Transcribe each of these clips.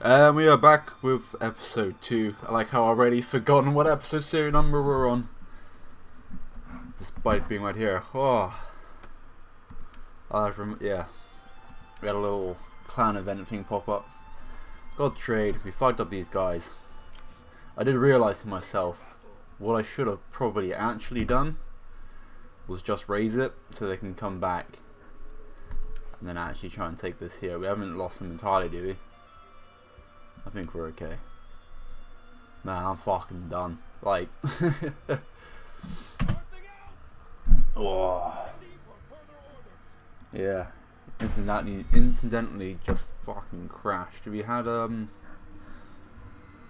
And we are back with episode 2. I like how I've already forgotten what episode serial number we're on. Despite being right here. Oh. Yeah. We had a little clan event thing pop up. Got trade. We fucked up these guys. I did realise to myself, what I should have probably actually done was just raise it so they can come back. And then actually try and take this here. We haven't lost them entirely, do we? I think we're okay. Man, I'm fucking done. Like, oh, yeah. Incidentally, just fucking crashed. We had a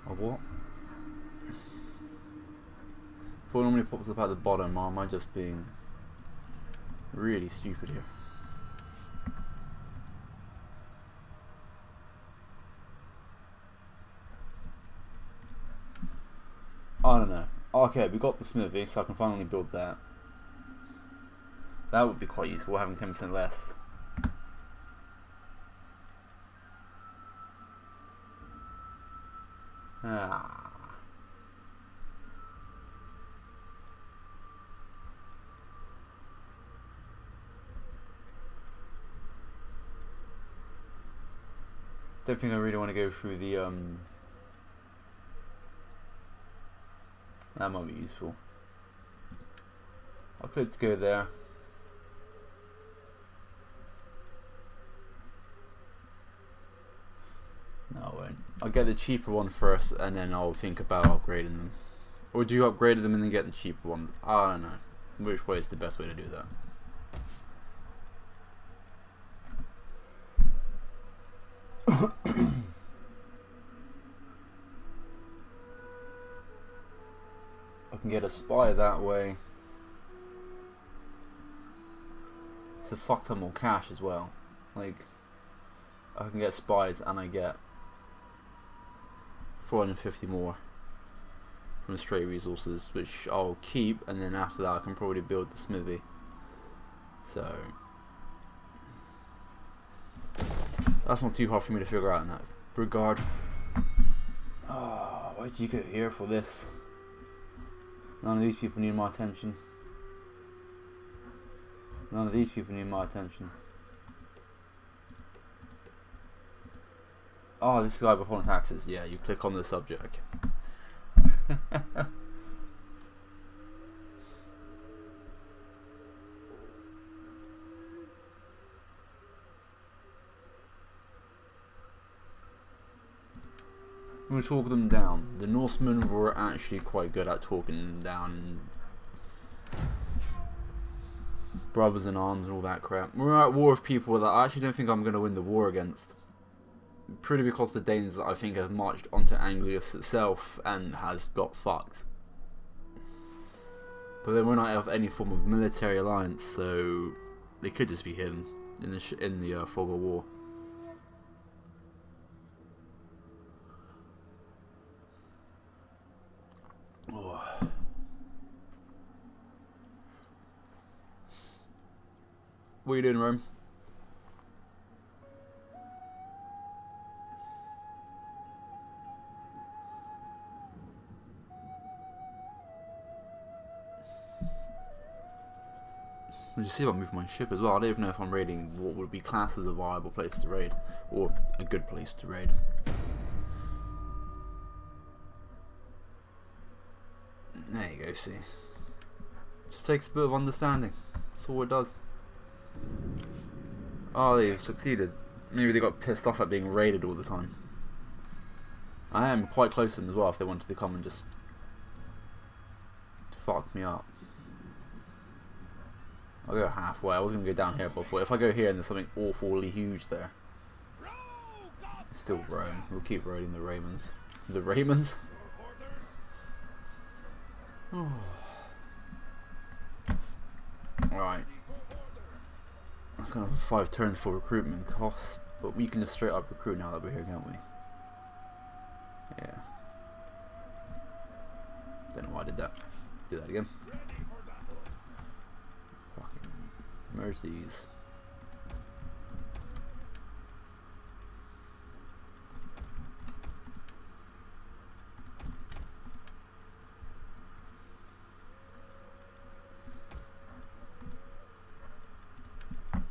what? Before it normally pops up at the bottom, or am I just being really stupid here? I don't know. Okay, we got the smithy, so I can finally build that. That would be quite useful, having 10% less. Ah. Don't think I really want to go through the that might be useful. I'll click to go there. No, I won't. I'll get the cheaper one first, and then I'll think about upgrading them. Or do you upgrade them and then get the cheaper ones? I don't know. Which way is the best way to do that? I can get a spy that way. It's a fuck ton more cash as well. Like, I can get spies and I get 450 more from straight resources, which I'll keep, and then after that I can probably build the smithy. So that's not too hard for me to figure out in that regard. Oh, why did you go here for this? None of these people need my attention. None of these people need my attention. Oh, this guy before taxes. Yeah, you click on the subject. I'm going to talk them down. The Norsemen were actually quite good at talking them down. Brothers in arms and all that crap. We're at war with people that I actually don't think I'm going to win the war against. Pretty because the Danes, I think, have marched onto Anglius itself and has got fucked. But then we're not of any form of military alliance, so they could just be hidden in the fog of war. Oh. What are you doing, Rome? I'll just see if I move my ship as well. I don't even know if I'm raiding what would be classed as a viable place to raid, or a good place to raid. There you go, see. Just takes a bit of understanding. That's all it does. Oh, they've succeeded. Maybe they got pissed off at being raided all the time. I am quite close to them as well if they wanted to come and just fuck me up. I'll go halfway. I was going to go down here before. If I go here and there's something awfully huge there. It's still Rome. We'll keep raiding the Raymons. The Raymons? Oh. Alright. That's kind of 5 turns for recruitment costs. But we can just straight up recruit now that we're here, can't we? Yeah. Don't know why I did that. Do that again. Fucking merge these.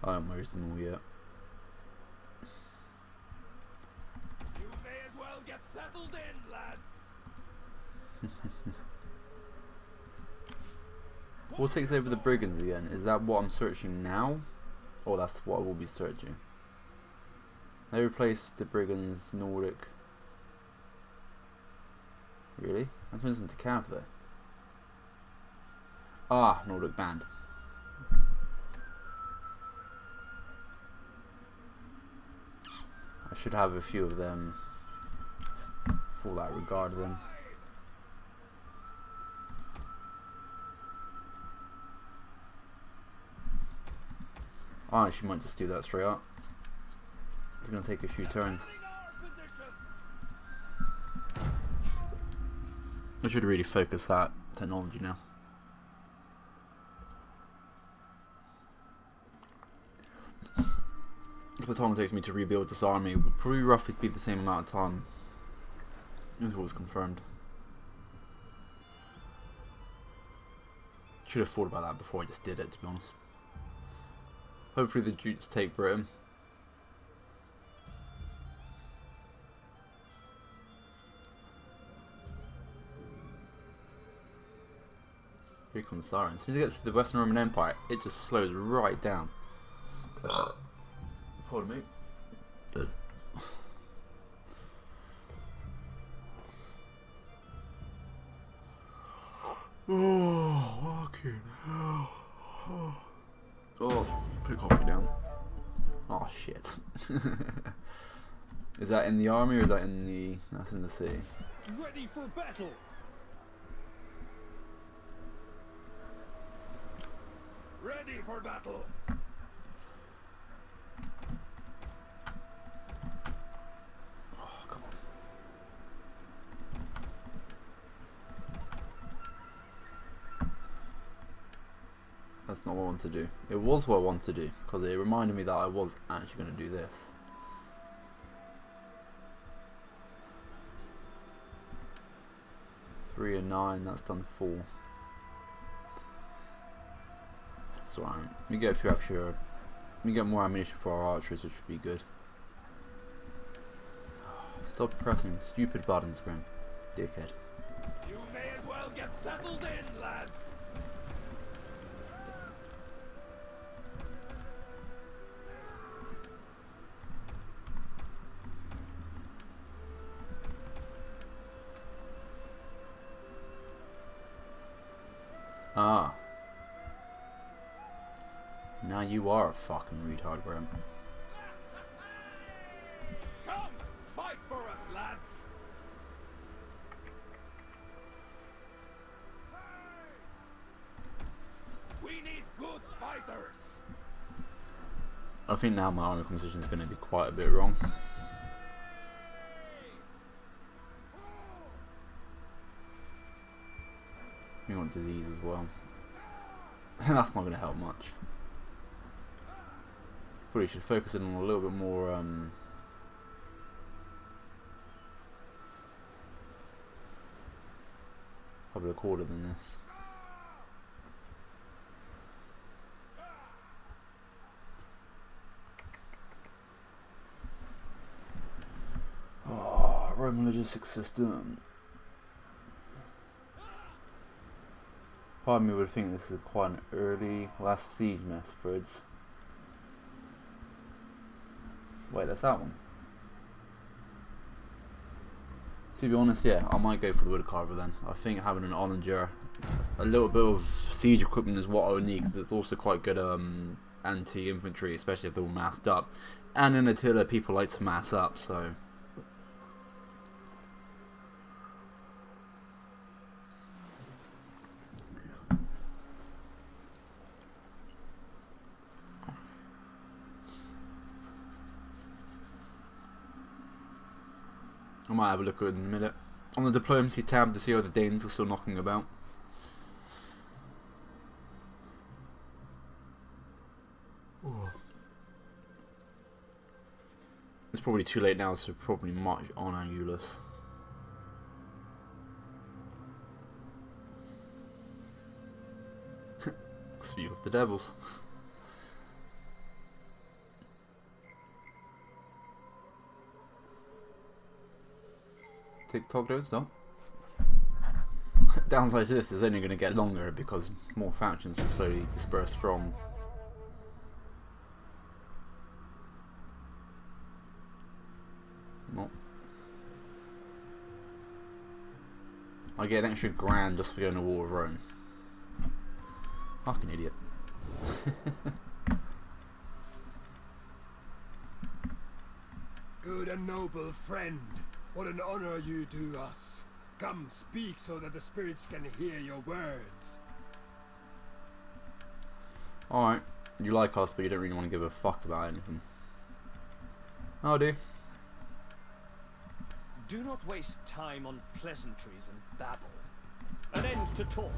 I haven't raised them all yet. You may as well get settled in, lads. What takes over the brigands again? Is that what I'm searching now? Or that's what I will be searching? They replaced the brigands Nordic. Really? That turns into Cav there. Ah, Nordic band. I should have a few of them for that regard then. I actually might just do that straight up. It's going to take a few turns. I should really focus that technology now. The time it takes me to rebuild this army will probably roughly be the same amount of time as what was confirmed. Should have thought about that before I just did it, to be honest. Hopefully the Jutes take Britain. Here comes Siren. As soon as it gets to the Western Roman Empire, it just slows right down. Pardon me. Oh, fucking hell. Oh, put coffee down. Oh shit. Is that in the army or is that in the... That's in the sea. Ready for battle. Ready for battle. Oh, come on. That's not what I want to do. It was what I wanted to do, because it reminded me that I was actually going to do this. Three and 9, that's done 4. That's alright. We get a few extra. We get more ammunition for our archers, which would be good. Stop pressing stupid buttons, Grim. Dickhead. You may as well get settled in, lads. Ah. Now you are a fucking retard, Grim. Come, fight for us, lads. We need good fighters. I think now my army composition is going to be quite a bit wrong. We want disease as well. That's not going to help much. Probably should focus in on a little bit more public order than this. Oh, Roman logistics system. Part of me would think this is quite an early last siege methods. Wait, that's that one. To be honest, yeah, I might go for the woodcarver then. I think having an Onager, a little bit of siege equipment is what I would need, because it's also quite good anti-infantry, especially if they're all massed up. And in Attila, people like to mass up, so... I might have a look at it in a minute. On the diplomacy tab to see how the Danes are still knocking about. Ooh. It's probably too late now, so probably march on Angulus. Speak of the devils. TikTok don't stop. Downside to this is only going to get longer because more factions are slowly dispersed from. Well, I get an extra grand just for going to war with Rome. Fucking idiot. Good and noble friend, what an honor you do us. Come, speak so that the spirits can hear your words. Alright, you like us, but you don't really want to give a fuck about anything. Oh, I do. Do not waste time on pleasantries and babble. An end to talk.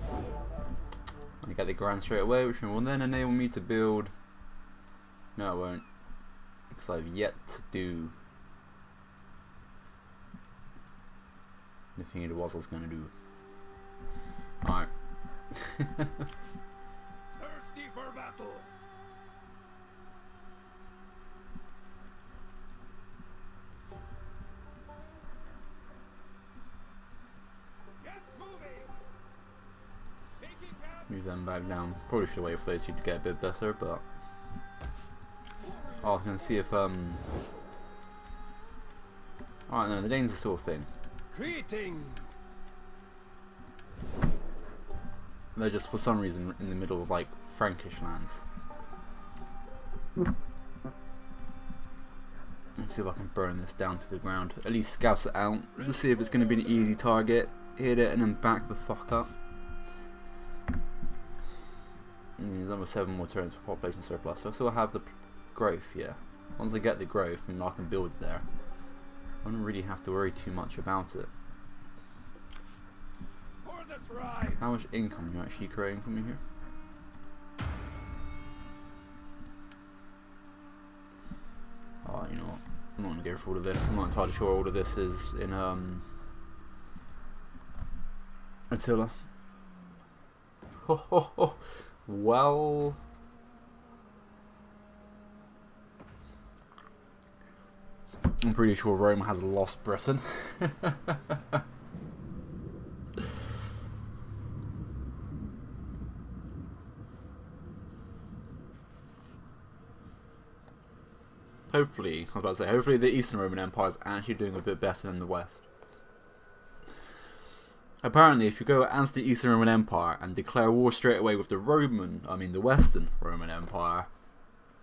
I get the grand straight away, which will then enable me to build. No, it won't. Because I've yet to do the thing it was I was going to do. Alright. Thirsty for battle. Get moving. Taking camp. Move them back down. Probably should wait for those two to get a bit better, but I was going to see if Alright, no, the Danes are still a thing. Greetings. They're just for some reason in the middle of like Frankish lands. Let's see if I can burn this down to the ground. At least scouts it out to see if it's going to be an easy target. Hit it and then back the fuck up. There's another 7 more turns for population surplus. So I still have the growth, yeah. Once I get the growth, then I can build there. I don't really have to worry too much about it. For the tribe. How much income are you actually creating for me here? Oh, you know what? I'm not going to go for all of this. I'm not entirely sure all of this is in Attila. Ho ho ho. Well, I'm pretty sure Rome has lost Britain. Hopefully, I was about to say, hopefully the Eastern Roman Empire is actually doing a bit better than the West. Apparently, if you go against the Eastern Roman Empire and declare war straight away with the Western Roman Empire,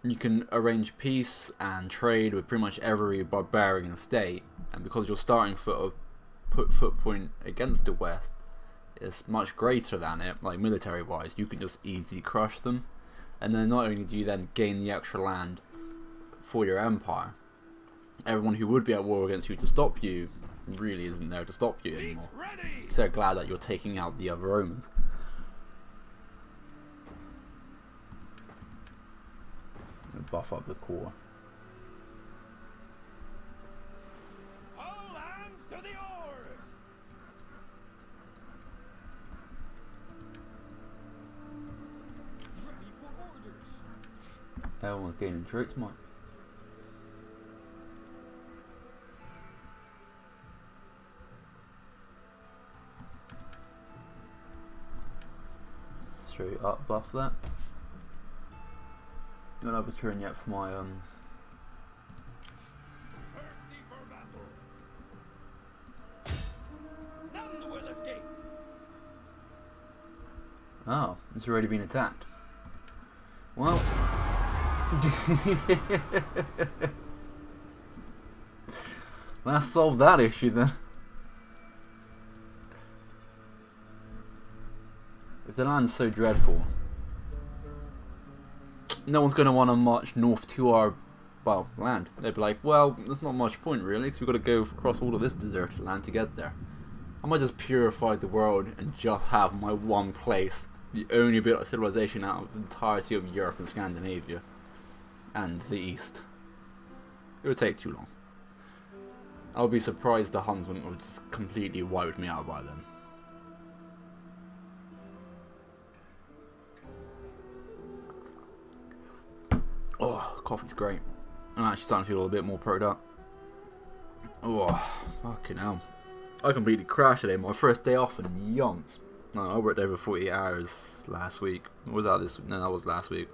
you can arrange peace and trade with pretty much every barbarian state, and because your starting footpoint against the West is much greater than it, like military-wise, you can just easily crush them, and then not only do you then gain the extra land for your empire, everyone who would be at war against you to stop you really isn't there to stop you anymore. So they're glad that you're taking out the other Romans. Buff up the core. All hands to the oars. Ready for orders. Everyone's gaining troops, mate. Straight up buff that. Don't have a turn yet for my Thirsty for battle. None will escape. Oh, it's already been attacked. Well, let's solve that issue then. If the land's so dreadful, no one's going to want to march north to our, well, land. They'd be like, well, there's not much point really, because we've got to go across all of this deserted land to get there. I might just purify the world and just have my one place, the only bit of civilization out of the entirety of Europe and Scandinavia, and the East. It would take too long. I would be surprised the Huns wouldn't have just completely wiped me out by then. Oh, coffee's great. I'm actually starting to feel a little bit more pro'd up. Oh, fucking hell. I completely crashed today. My first day off in yonks. No, I worked over 48 hours last week. Or was that this week? No, that was last week.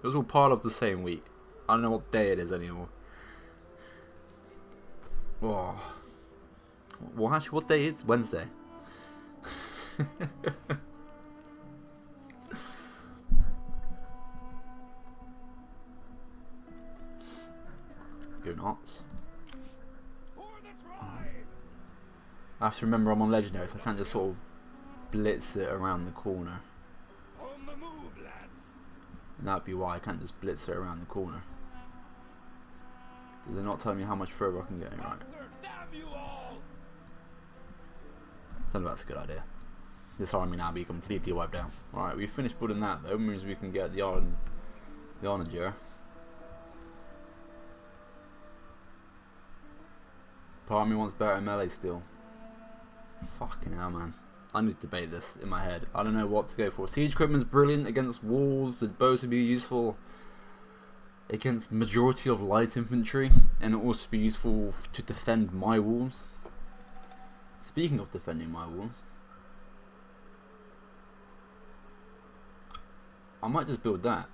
It was all part of the same week. I don't know what day it is anymore. Oh. Well, actually, what day is it? Wednesday? Go nuts. I have to remember I'm on legendary, so I can't just sort of blitz it around the corner. On the move, lads. And that'd be why I can't just blitz it around the corner. Do they not tell me how much further I can get? Right. Damn you all! I don't know if that's a good idea. This army now be completely wiped out. Alright, we finished building that though, means we can get the onager. Part of me wants better melee still. Fucking hell, man. I need to debate this in my head. I don't know what to go for. Siege equipment's brilliant against walls. The bows would be useful against majority of light infantry, and it will also be useful to defend my walls. Speaking of defending my walls, I might just build that.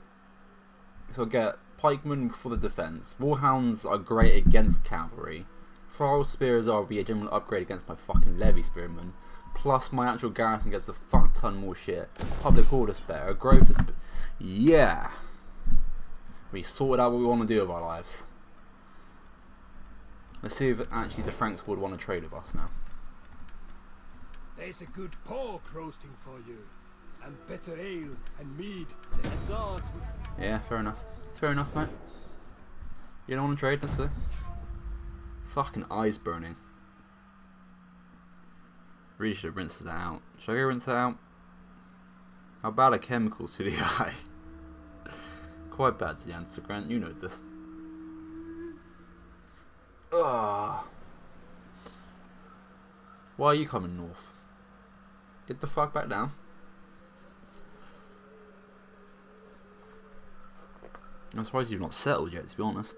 So I'll get pikemen for the defense. Warhounds are great against cavalry. Thrall spears will be a general upgrade against my fucking levy spearmen. Plus my actual garrison gets a fuck ton more shit. Public order's better. Growth is yeah. We sorted out what we want to do with our lives. Let's see if actually the Franks would want to trade with us now. There's a good pork roasting for you, and better ale and mead. Say the gods would... Yeah, fair enough. It's fair enough, mate. You don't want to trade? That's fair. Fucking eyes burning. Really should have rinsed that out. Should I go rinse it out? How bad are chemicals to the eye? Quite bad to the answer, Grant. You know this. Ugh. Why are you coming north? Get the fuck back down. I'm surprised you've not settled yet, to be honest.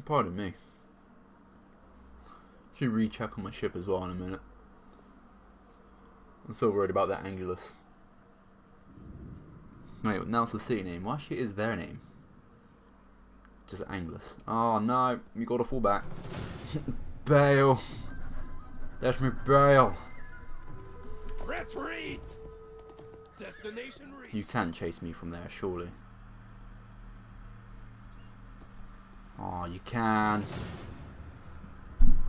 Pardon me. Should recheck on my ship as well in a minute. I'm so worried about that Angulus. Wait, now it's the city name. Why shit is their name? Just Angulus. Oh no, you gotta fall back. Bail. Let me bail. Retreat! Destination reached. You can chase me from there, surely. Oh, you can.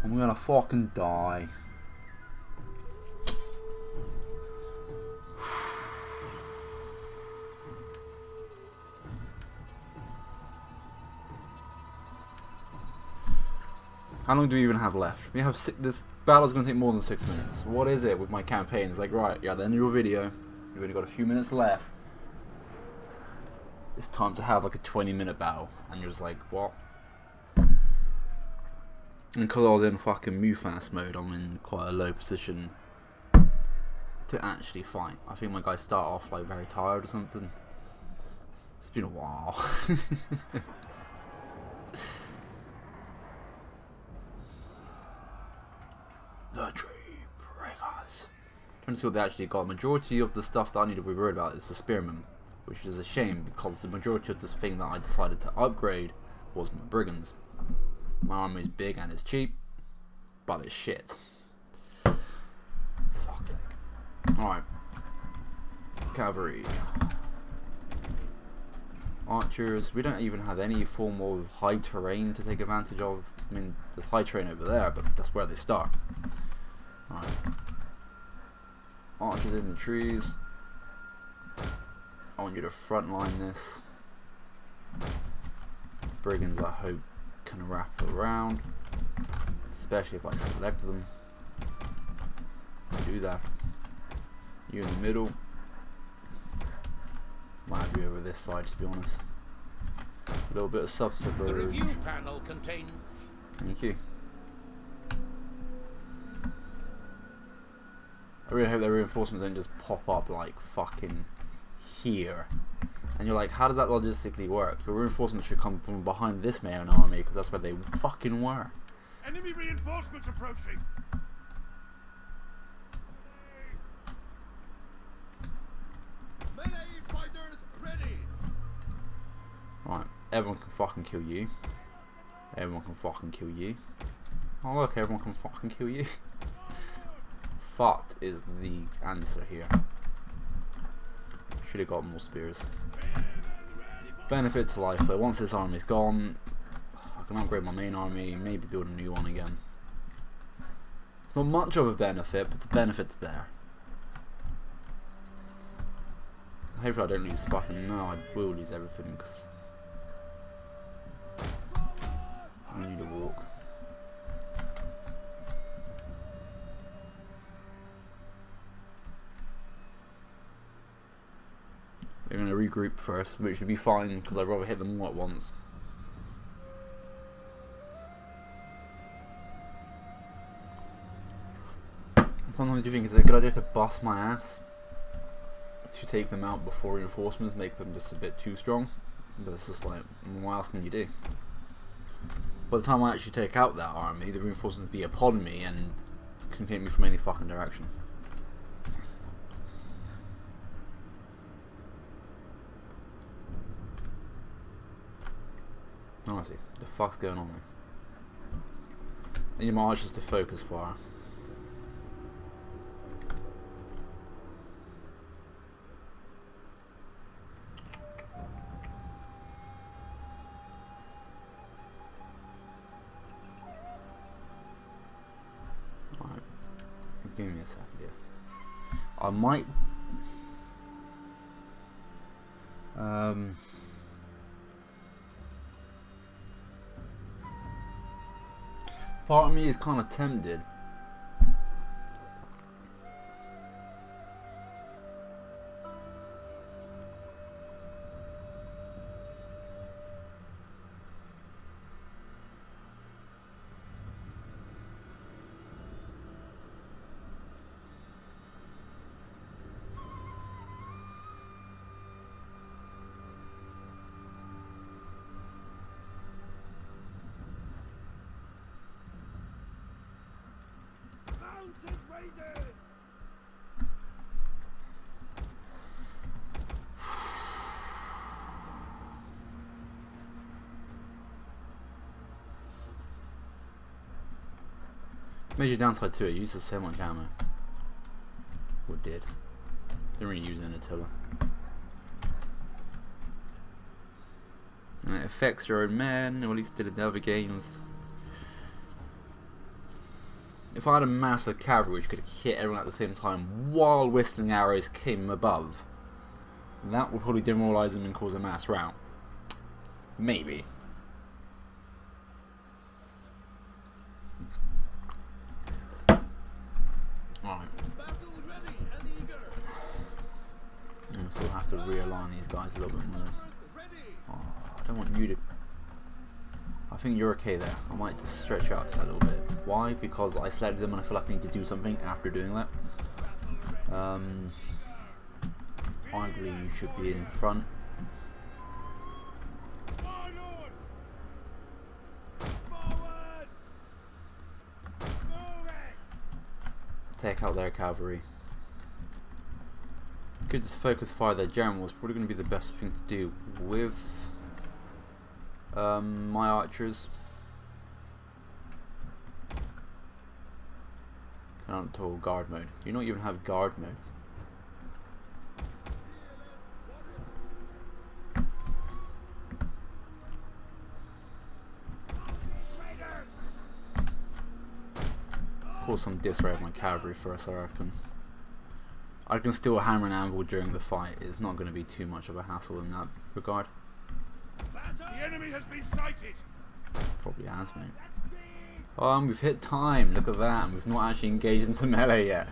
I'm gonna fucking die. How long do we even have left? We have this battle's gonna take more than 6 minutes. What is it with my campaign? It's like, right, you're at the end of your video. You've only got a few minutes left. It's time to have like a 20-minute battle, and you're just like, what? And because I was in fucking move fast mode, I'm in quite a low position to actually fight. I think my guys start off like very tired or something. It's been a while. The tree breakers. Trying to see what they actually got. Majority of the stuff that I need to be worried about is the spearmen, which is a shame because the majority of this thing that I decided to upgrade was my brigands. My army is big and it's cheap, but it's shit. Fuck's sake. Alright. Cavalry. Archers. We don't even have any form of high terrain to take advantage of. I mean, there's high terrain over there, but that's where they start. Alright. Archers in the trees. I want you to frontline this. Brigands, I hope, can wrap around, especially if I select them. Do that. You in the middle. Might be over this side, to be honest. A little bit of The subterfuge. review panel contains. Thank you. I really hope their reinforcements don't just pop up like fucking here. And you're like, how does that logistically work? Your reinforcements should come from behind this main army because that's where they fucking were. Enemy reinforcements approaching. Melee fighters ready. Right, everyone can fucking kill you. Everyone can fucking kill you. Oh look, everyone can fucking kill you. Fucked is the answer here. Should have got more spears. Benefit to life though. Once this army's gone, I can upgrade my main army, maybe build a new one again. It's not much of a benefit, but the benefit's there. Hopefully I don't lose fucking... No, I will lose everything because I need to walk. We're going to regroup first, which would be fine because I'd rather hit them all at once. Sometimes you think it's a good idea to bust my ass to take them out before reinforcements make them just a bit too strong, but it's just like, what else can you do? By the time I actually take out that army, the reinforcements be upon me and can hit me from any fucking direction. Honestly, the fuck's going on there? I need my archers to focus fire. Alright, give me a second here. I might part of me is kind of tempted Mounted raiders. major downside to it, it uses so much ammo. Or did. Didn't really use it in Attila. And it affects your own men, or at least did it in the other games. If I had a mass of cavalry which could hit everyone at the same time while whistling arrows came above, that would probably demoralise them and cause a mass rout. Maybe. Alright. I still have to realign these guys a little bit more. Oh, I don't want you to... I think you're okay there. I might just stretch out just a little bit. Why? Because I selected them and I feel like I need to do something after doing that. Arguably you should be in front. Take out their cavalry. Could just focus fire their generals. Probably going to be the best thing to do with my archers. Cannot toggle guard mode. You don't even have guard mode. Cause some disarray of my cavalry first, I reckon. I can still hammer and anvil during the fight. It's not going to be too much of a hassle in that regard. The enemy has been sighted. Probably has, mate. We've hit time. Look at that. And we've not actually engaged into melee yet.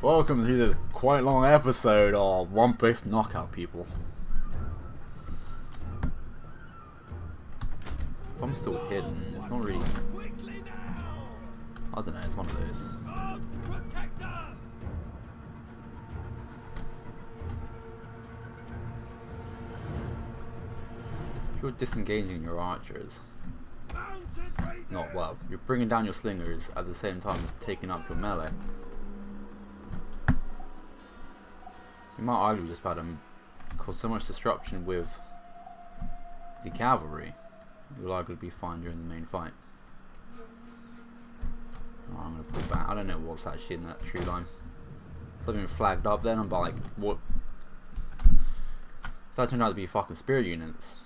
Welcome to this quite long episode of One Place Knockout, people. If I'm still hidden, it's not really... I don't know, it's one of those. Protect us! If you're disengaging your archers, not well, you're bringing down your slingers at the same time as taking up your melee. You might argue just about them cause so much disruption with the cavalry, you'll likely be fine during the main fight. Oh, I'm gonna pull back. I don't know what's actually in that tree line. Something flagged up then. I'm like, what? If that turned out to be fucking spear units.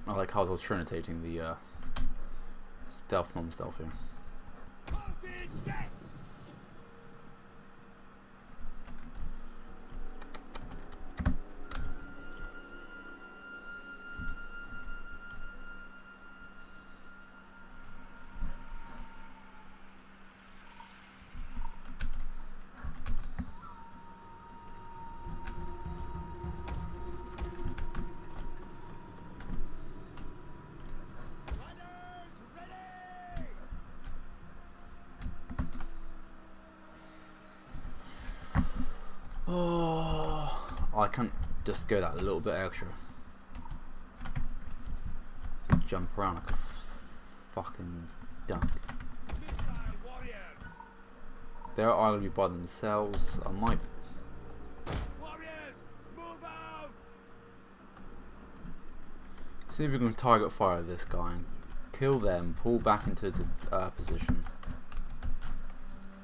I like how I was alternatating the stealth, non-stealth here. Oh, I can't just go that little bit extra. So jump around like a fucking duck. They're either by themselves. I might. See if we can target fire this guy and kill them. Pull back into the position.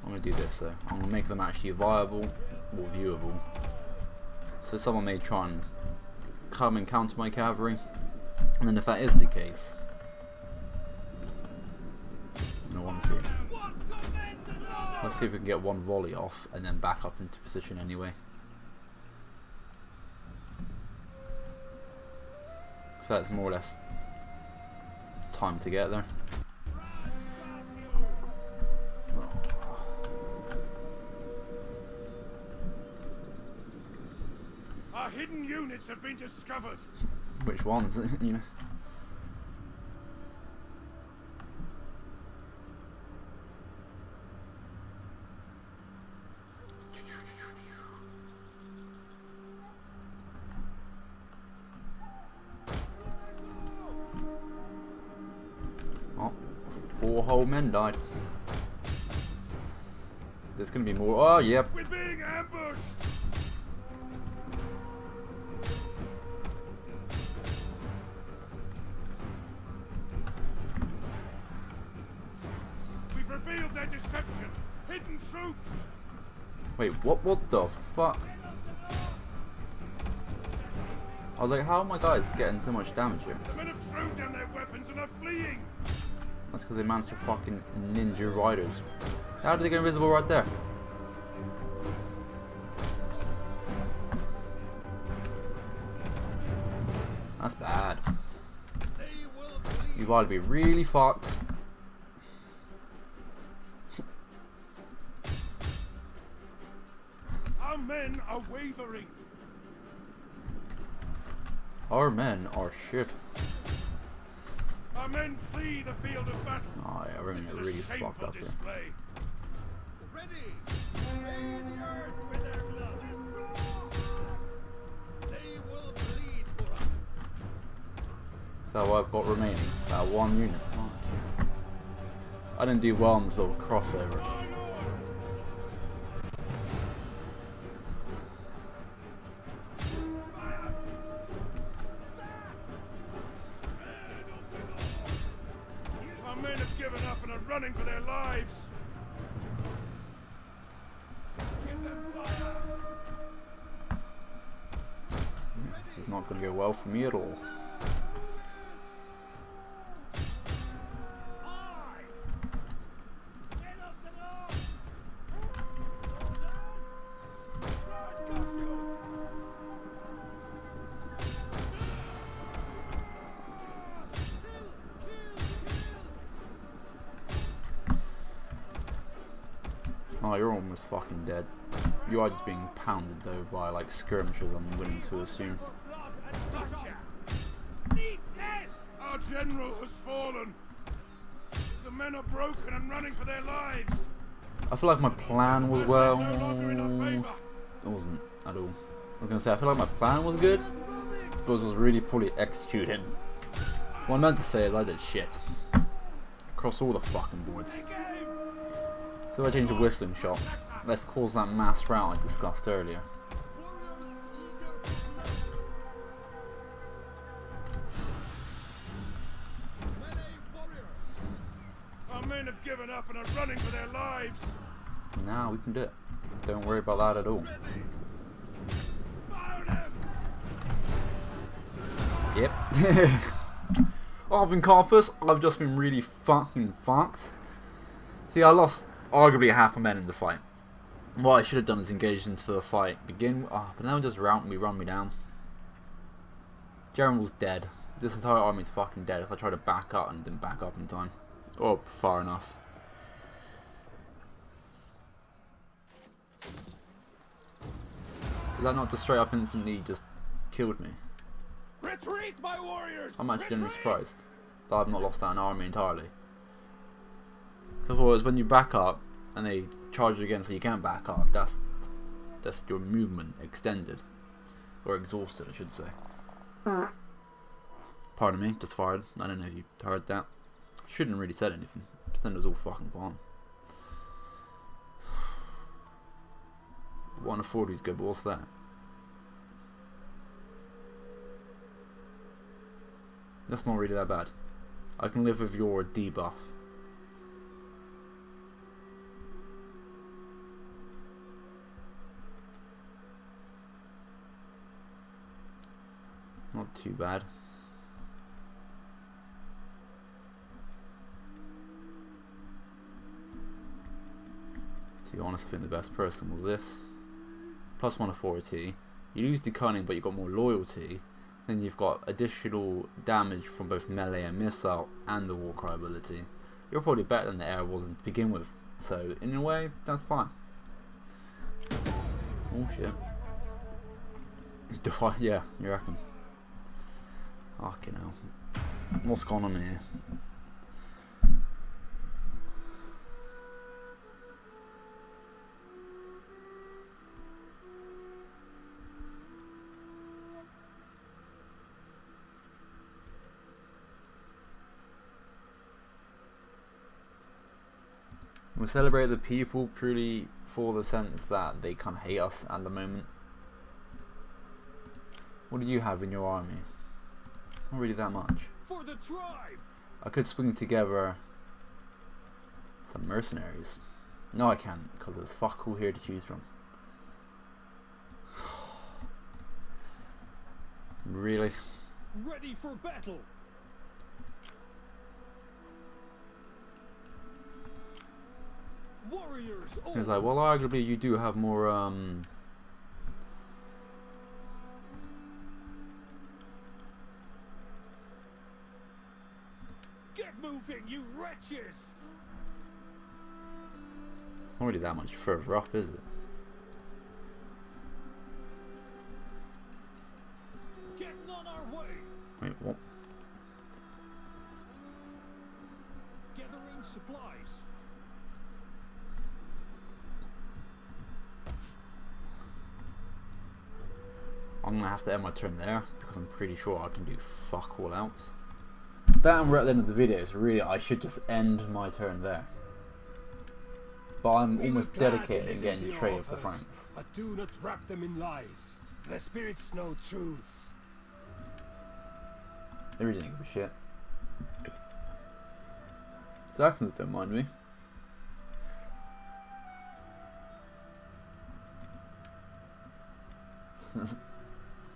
I'm gonna do this though. I'm gonna make them actually viable or viewable. So someone may try and come and counter my cavalry, and then if that is the case, I want to see. Let's see if we can get one volley off and then back up into position anyway. So that's more or less time to get there. Our hidden units have been discovered. Which ones, you know? Oh, 4 whole men died. There's gonna be more. Oh, yep. We're being ambushed. We've revealed their deception. Hidden troops. Wait, what? What the fuck? I was like, how are my guys getting so much damage here? The men have thrown down their weapons and are fleeing. That's because they managed to fucking ninja riders. How did they get invisible right there? That's bad. You've either be really fucked. Our men are wavering. Our men are shit. Our men flee the field of battle. Oh yeah, we're gonna get really fucked up here. Display. Ready. Rain the earth with their blood. They will bleed for us. That's what I've got remaining. That one unit. Oh. I didn't do well on this little crossover. Our men have given up and are running for their lives. Give them fire. This is not going to go well for me at all. Oh, you're almost fucking dead. You are just being pounded though by like skirmishers, I'm willing to assume. Our general has fallen. The men are broken and running for their lives. I feel like my plan was well. No longer in our favor. It wasn't at all. I was gonna say I feel like my plan was good, but it was really poorly executed. What I meant to say is I did shit across all the fucking boards. So if I change the whistling shot, let's cause that mass rout I discussed earlier. Our men have given up and are running for their lives. Now we can do it. Don't worry about that at all. Fire them! Yep. I've been Carpus. I've just been really fucking fucked. See, I lost arguably half a men in the fight. What I should have done is engaged into the fight. But now just run me down. General's dead. This entire army's fucking dead. If I try to back up and didn't back up in time. Or far enough. Is that not just straight up instantly just killed me? Retreat, my warriors! I'm actually genuinely surprised that I've not lost that army entirely. Otherwise, when you back up and they charge you again so you can't back up, that's your movement extended. Or exhausted, I should say. Pardon me, just fired. I don't know if you heard that. Shouldn't have really said anything. Just then it was all fucking fun. 140 is good, but what's that? That's not really that bad. I can live with your debuff. Not too bad. To be honest, I think the best person was this. Plus 1 authority. You lose the cunning, but you've got more loyalty. Then you've got additional damage from both melee and missile and the Warcry ability. You're probably better than the air was to begin with. So, in a way, that's fine. Oh shit. Yeah, you reckon? Fucking hell. What's going on here? We celebrate the people purely for the sense that they kind of hate us at the moment. What do you have in your army? Not really that much. For the tribe. I could swing together some mercenaries. No, I can't, because there's fuck all here to choose from. Really? Ready for battle. Warriors. It's like, well, arguably you do have more Get moving, you wretches! It's not really that much further up, is it? Getting on our way. Wait, what? Gathering supplies. I'm gonna have to end my turn there because I'm pretty sure I can do fuck all else. That and we're at the end of the video, so really I should just end my turn there. But I'm almost dedicated in getting the trade of the Franks. But do not wrap them in lies. The spirits know truth. They really don't give a shit. Saxons don't mind me.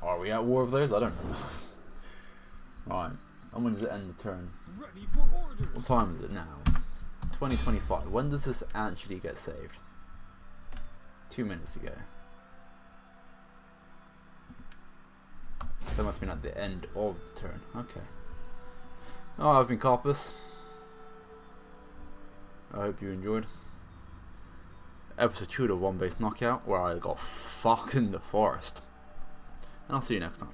Are we at war with those? I don't know. Right, I'm going to end the turn. Ready for orders. What time is it now? It's 2025. When does this actually get saved? 2 minutes ago. That must have been at the end of the turn. Okay. Oh, I've been Carpus. I hope you enjoyed. episode 2 of One Base Knockout, where I got fucked in the forest. And I'll see you next time.